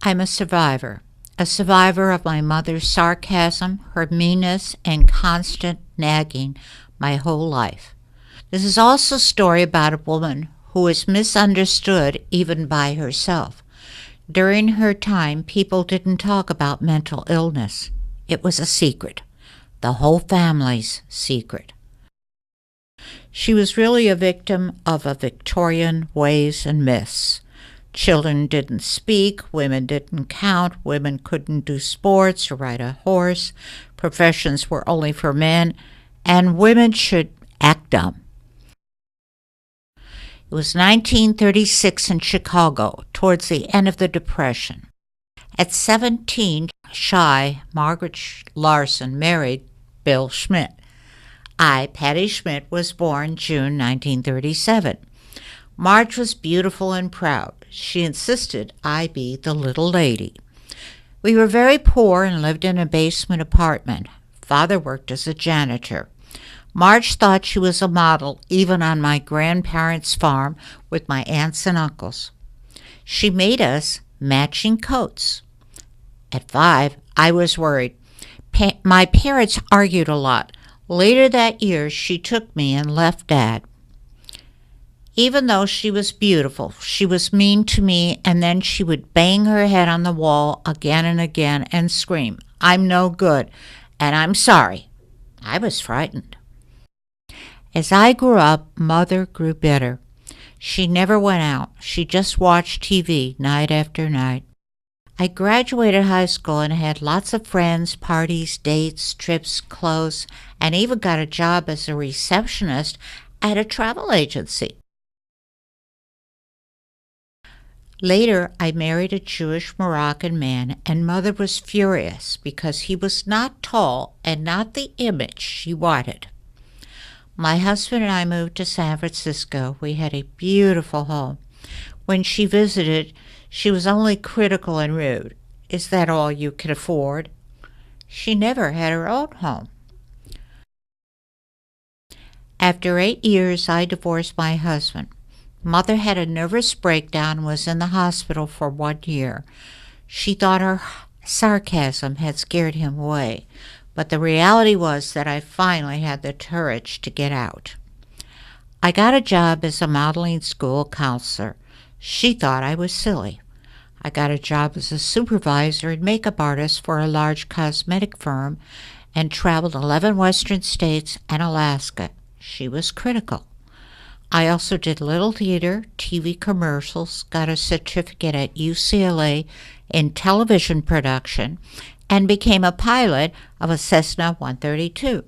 I'm a survivor of my mother's sarcasm, her meanness, and constant nagging my whole life. This is also a story about a woman who was misunderstood even by herself. During her time, people didn't talk about mental illness. It was a secret, the whole family's secret. She was really a victim of a Victorian ways and myths. Children didn't speak, women didn't count, women couldn't do sports or ride a horse, professions were only for men, and women should act dumb. It was 1936 in Chicago, towards the end of the Depression. At 17, shy Margaret Larson married Bill Schmidt. I, Patty Schmidt, was born June 1937. Marge was beautiful and proud. She insisted I be the little lady. We were very poor and lived in a basement apartment. Father worked as a janitor. Marge thought she was a model even on my grandparents' farm with my aunts and uncles. She made us matching coats. At 5, I was worried. My parents argued a lot. Later that year, she took me and left Dad. Even though she was beautiful, she was mean to me, and then she would bang her head on the wall again and again and scream, "I'm no good, and I'm sorry." I was frightened. As I grew up, Mother grew bitter. She never went out. She just watched TV night after night. I graduated high school and had lots of friends, parties, dates, trips, clothes, and even got a job as a receptionist at a travel agency. Later, I married a Jewish Moroccan man, and Mother was furious because he was not tall and not the image she wanted. My husband and I moved to San Francisco. We had a beautiful home. When she visited, she was only critical and rude. "Is that all you can afford?" She never had her own home. After 8 years, I divorced my husband. Mother had a nervous breakdown and was in the hospital for 1 year. She thought her sarcasm had scared him away, but the reality was that I finally had the courage to get out. I got a job as a modeling school counselor. She thought I was silly. I got a job as a supervisor and makeup artist for a large cosmetic firm and traveled 11 western states and Alaska. She was critical. I also did little theater, TV commercials, got a certificate at UCLA in television production, and became a pilot of a Cessna 132.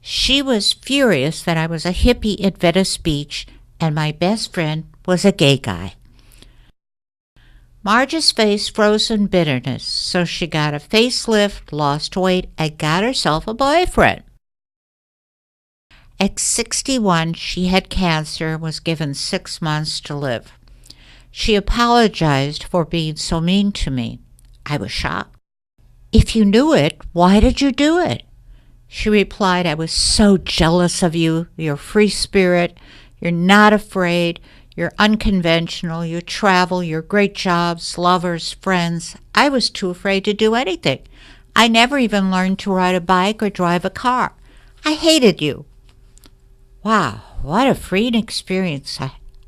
She was furious that I was a hippie at Venice Beach and my best friend was a gay guy. Marge's face froze in bitterness, so she got a facelift, lost weight, and got herself a boyfriend. At 61, she had cancer and was given 6 months to live. She apologized for being so mean to me. I was shocked. "If you knew it, why did you do it?" She replied, "I was so jealous of you, your free spirit, you're not afraid, you're unconventional, you travel, your great jobs, lovers, friends. I was too afraid to do anything. I never even learned to ride a bike or drive a car. I hated you." Wow, what a freeing experience.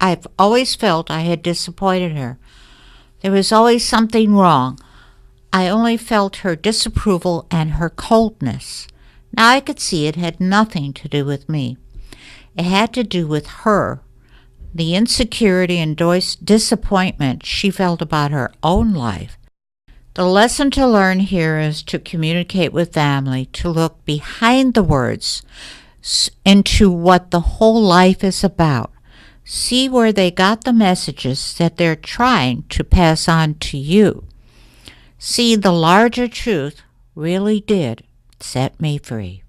I've always felt I had disappointed her. There was always something wrong. I only felt her disapproval and her coldness. Now I could see it had nothing to do with me. It had to do with her, the insecurity and disappointment she felt about her own life. The lesson to learn here is to communicate with family, to look behind the words, into what the whole life is about. See where they got the messages that they're trying to pass on to you. See, the larger truth really did set me free.